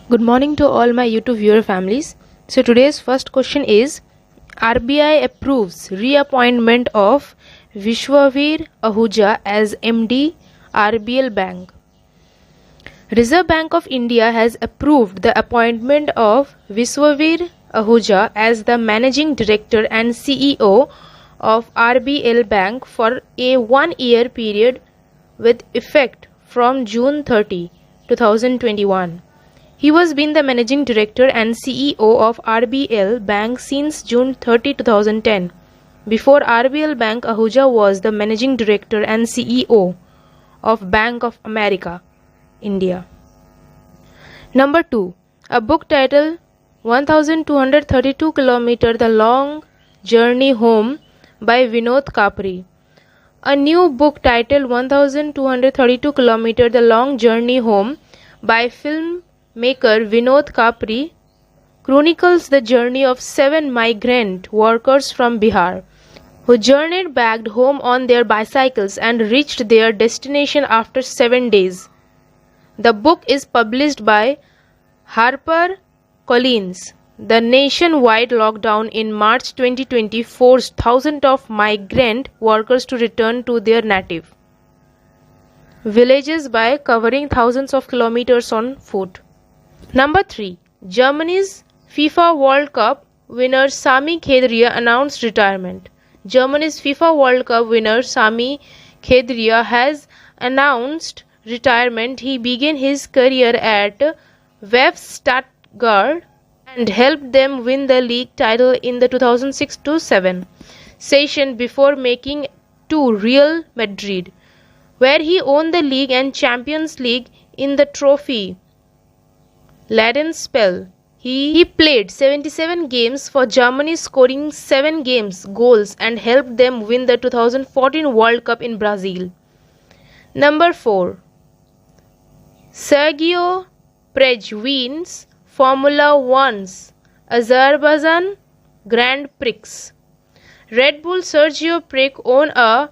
Good morning to all my YouTube viewer families. So today's first question is RBI approves reappointment of Vishwavir Ahuja as MD RBL Bank. Reserve Bank of India has approved the appointment of Vishwavir Ahuja as the Managing Director and CEO of RBL Bank for a one-year period with effect from June 30, 2021. He has been the Managing Director and CEO of RBL Bank since June 30, 2010. Before RBL Bank, Ahuja was the Managing Director and CEO of Bank of America, India. Number 2. A book titled 1232 km The Long Journey Home by Vinod Kapri. A new book titled 1232 km The Long Journey Home by filmmaker Vinod Kapri chronicles the journey of 7 migrant workers from Bihar who journeyed back home on their bicycles and reached their destination after 7 days. The book is published by HarperCollins. The nationwide lockdown in March 2020 forced thousands of migrant workers to return to their native villages by covering thousands of kilometers on foot. Number 3. Germany's FIFA World Cup winner Sami Khedria announced retirement. Germany's FIFA World Cup winner Sami Khedria has announced retirement. He began his career at VfB Stuttgart and helped them win the league title in the 2006-07 season before making to Real Madrid, where he won the league and Champions League in the trophy-laden spell. He played 77 games for Germany, scoring 7 goals and helped them win the 2014 World Cup in Brazil. Number 4. Sergio Perez wins Formula One's Azerbaijan Grand Prix. Red Bull Sergio Perez won a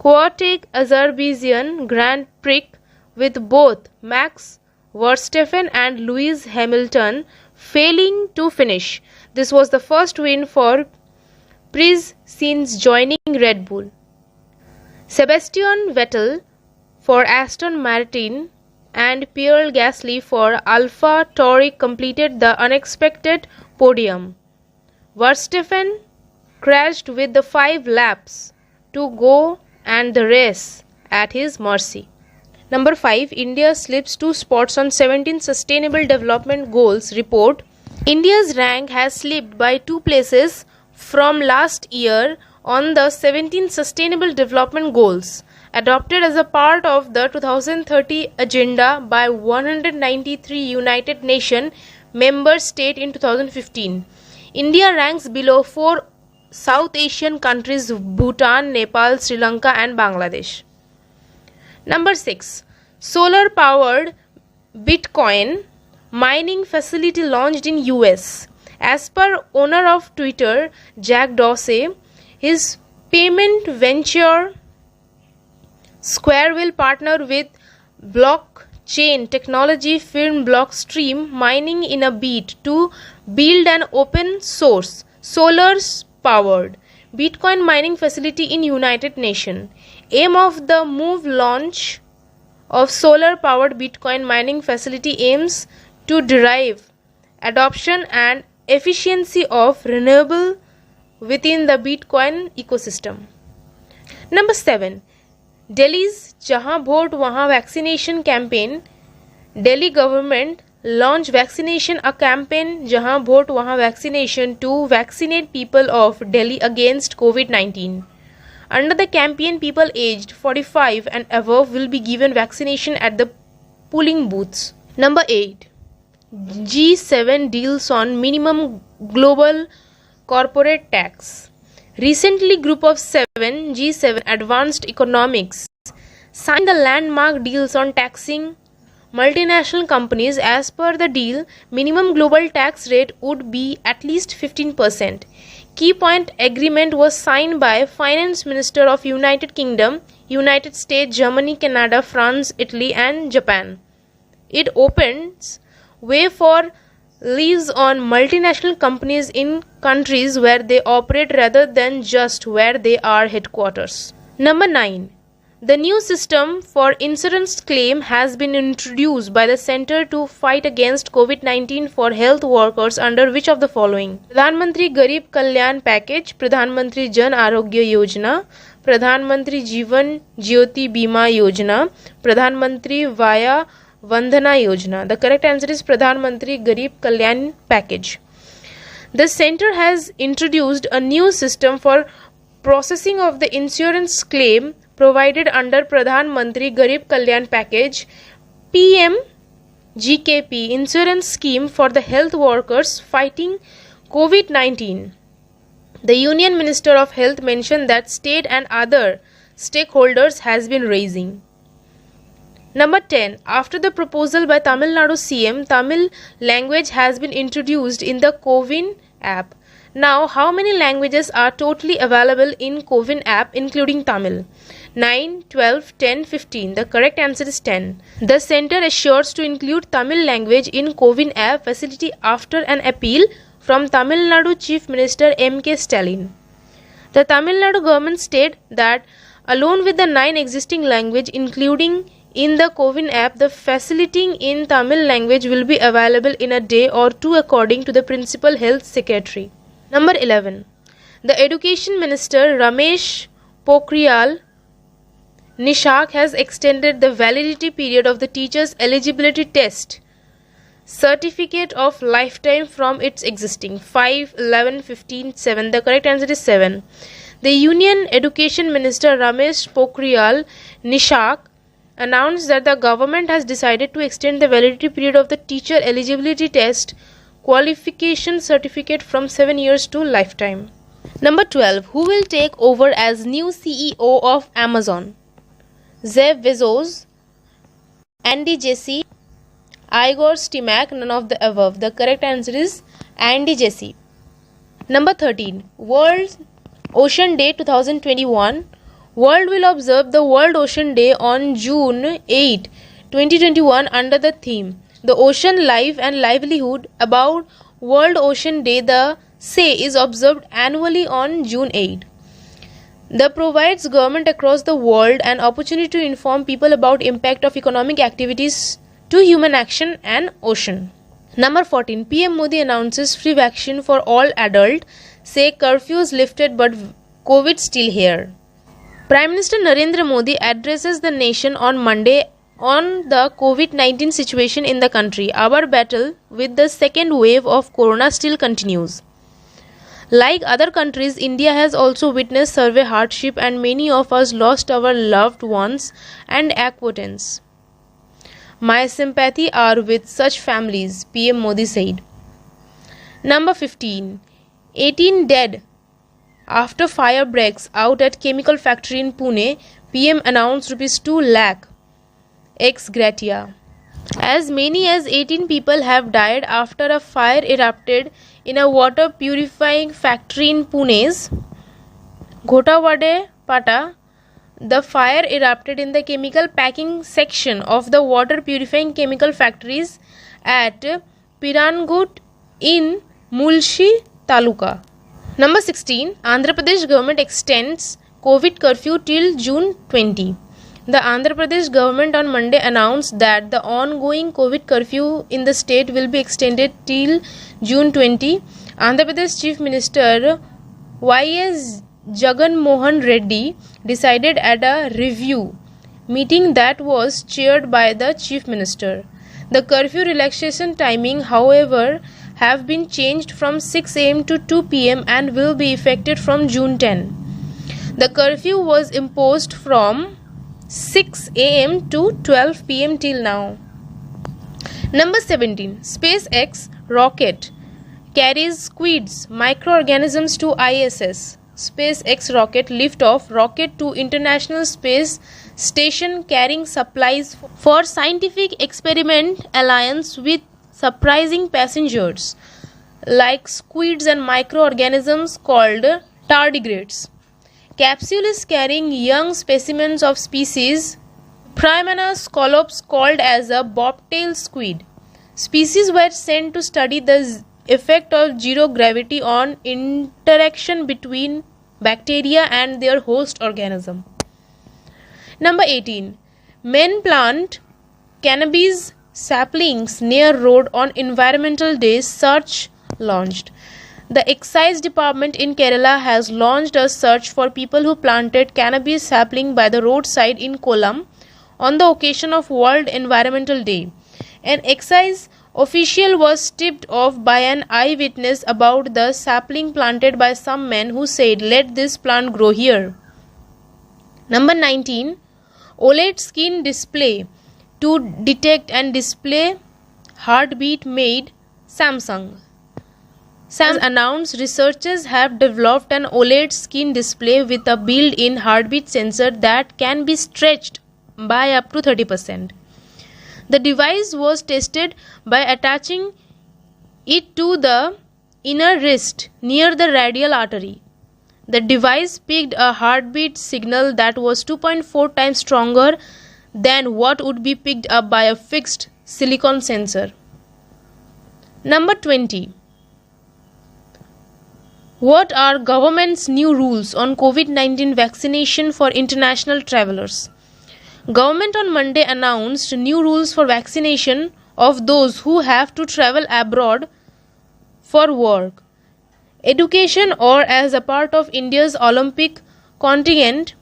chaotic Azerbaijan Grand Prix with both Max Verstappen and Lewis Hamilton failing to finish. This was the first win for Perez since joining Red Bull. Sebastian Vettel for Aston Martin and Pierre Gasly for Alpha Tauri completed the unexpected podium. Verstappen crashed with the 5 laps to go and the race at his mercy. Number 5. India slips 2 spots on 17 Sustainable Development Goals report. India's rank has slipped by 2 places from last year on the 17 Sustainable Development Goals adopted as a part of the 2030 agenda by 193 United Nations member states in 2015. India ranks below 4 South Asian countries Bhutan, Nepal, Sri Lanka and Bangladesh. Number 6. Solar-powered Bitcoin mining facility launched in US. As per owner of Twitter, Jack Dorsey, his payment venture Square will partner with blockchain technology firm Blockstream Mining in a bid to build an open source solar-powered Bitcoin mining facility in United Nations. Aim of the move launch of solar-powered Bitcoin mining facility aims to derive adoption and efficiency of renewable within the Bitcoin ecosystem. Number 7. Delhi's Jahan Bhot Wahan vaccination campaign. Delhi government launched vaccination a campaign Jahan Bhot Wahan vaccination to vaccinate people of Delhi against COVID-19. Under the campaign, people aged 45 and above will be given vaccination at the polling booths. Number 8. G7 deals on minimum global corporate tax. Recently, Group of 7 G7 advanced economics signed the landmark deals on taxing multinational companies. As per the deal, minimum global tax rate would be at least 15%. Key point agreement was signed by Finance Minister of United Kingdom, United States, Germany, Canada, France, Italy and Japan. It opens way for leaves on multinational companies in countries where they operate rather than just where they are headquarters. Number 9. The new system for insurance claim has been introduced by the Center to Fight Against COVID-19 for health workers under which of the following? Pradhan Mantri Garib Kalyan Package, Pradhan Mantri Jan Arogya Yojana, Pradhan Mantri Jeevan Jyoti Bima Yojana, Pradhan Mantri Vaya Vandana Yojana. The correct answer is Pradhan Mantri Garib Kalyan Package. The center has introduced a new system for processing of the insurance claim provided under Pradhan Mantri Garib Kalyan Package PMGKP insurance scheme for the health workers fighting COVID-19. The Union Minister of Health mentioned that state and other stakeholders has been raising. Number 10. After the proposal by Tamil Nadu CM, Tamil language has been introduced in the CoWIN app. Now, how many languages are totally available in CoWIN app including Tamil? 9, 12, 10, 15. The correct answer is 10. The center assures to include Tamil language in CoWIN app facility after an appeal from Tamil Nadu Chief Minister M.K. Stalin. The Tamil Nadu government stated that along with the 9 existing languages including in the CoWIN app, the facility in Tamil language will be available in a day or two according to the Principal Health Secretary. Number 11. The Education Minister Ramesh Pokhriyal Nishak has extended the validity period of the Teachers' Eligibility Test Certificate of Lifetime from its existing 5, 11, 15, 7. The correct answer is 7. The Union Education Minister Ramesh Pokhriyal Nishak announced that the government has decided to extend the validity period of the Teacher Eligibility Test Qualification Certificate from 7 years to lifetime. Number 12. Who will take over as new CEO of Amazon? Jeff Bezos, Andy Jassy, Igor Stimac, none of the above. The correct answer is Andy Jassy. Number 13. World Ocean Day 2021. World will observe the World Ocean Day on June 8, 2021 under the theme The Ocean Life and Livelihood. About World Ocean Day, the say is observed annually on June 8. The provides government across the world an opportunity to inform people about impact of economic activities to human action and ocean. Number 14. PM Modi announces free vaccine for all adult. Say curfews lifted but COVID still here. Prime Minister Narendra Modi addresses the nation on Monday on the COVID-19 situation in the country. Our battle with the second wave of corona still continues. Like other countries, India has also witnessed severe hardship and many of us lost our loved ones and acquaintances. My sympathy are with such families, PM Modi said. Number 15. 18 dead after fire breaks out at chemical factory in Pune. PM announced ₹2 lakh ex gratia. As many as 18 people have died after a fire erupted in a water purifying factory in Pune's Ghotawade Pata. The fire erupted in the chemical packing section of the water purifying chemical factories at Pirangut in Mulshi Taluka. Number 16. Andhra Pradesh government extends COVID curfew till June 20. The Andhra Pradesh government on Monday announced that the ongoing COVID curfew in the state will be extended till June 20. Andhra Pradesh Chief Minister Y.S. Jagan Mohan Reddy decided at a review meeting that was chaired by the Chief Minister. The curfew relaxation timing, however, have been changed from 6 am to 2 pm and will be effective from June 10. The curfew was imposed from 6 am to 12 pm till now. Number 17. SpaceX rocket carries squids, microorganisms to ISS. SpaceX rocket liftoff rocket to International Space Station carrying supplies for scientific experiment alliance with surprising passengers like squids and microorganisms called tardigrades. Capsule is carrying young specimens of species Primana scolops called as a bobtail squid. Species were sent to study the effect of zero gravity on interaction between bacteria and their host organism. Number 18. Men plant cannabis saplings near road on Environmental Day. Search launched. The Excise Department in Kerala has launched a search for people who planted cannabis sapling by the roadside in Kollam on the occasion of World Environmental Day. An excise official was tipped off by an eyewitness about the sapling planted by some men who said, "Let this plant grow here." Number 19. OLED skin display to detect and display heartbeat made Samsung. Samsung announced researchers have developed an OLED skin display with a built-in heartbeat sensor that can be stretched by up to 30%. The device was tested by attaching it to the inner wrist near the radial artery. The device picked a heartbeat signal that was 2.4 times stronger than what would be picked up by a fixed silicon sensor. Number 20. What are government's new rules on COVID-19 vaccination for international travelers? Government on Monday announced new rules for vaccination of those who have to travel abroad for work, education, or as a part of India's Olympic contingent.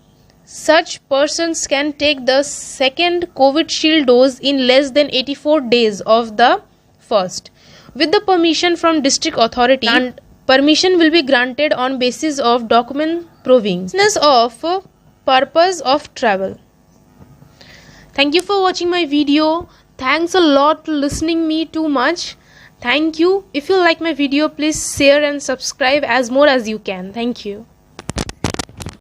Such persons can take the second Covishield dose in less than 84 days of the first, with the permission from district authority, and permission will be granted on basis of document proving of purpose of travel. Thank you for watching my video. Thanks a lot for listening me too much. Thank you. If you like my video, please share and subscribe as more as you can. Thank you.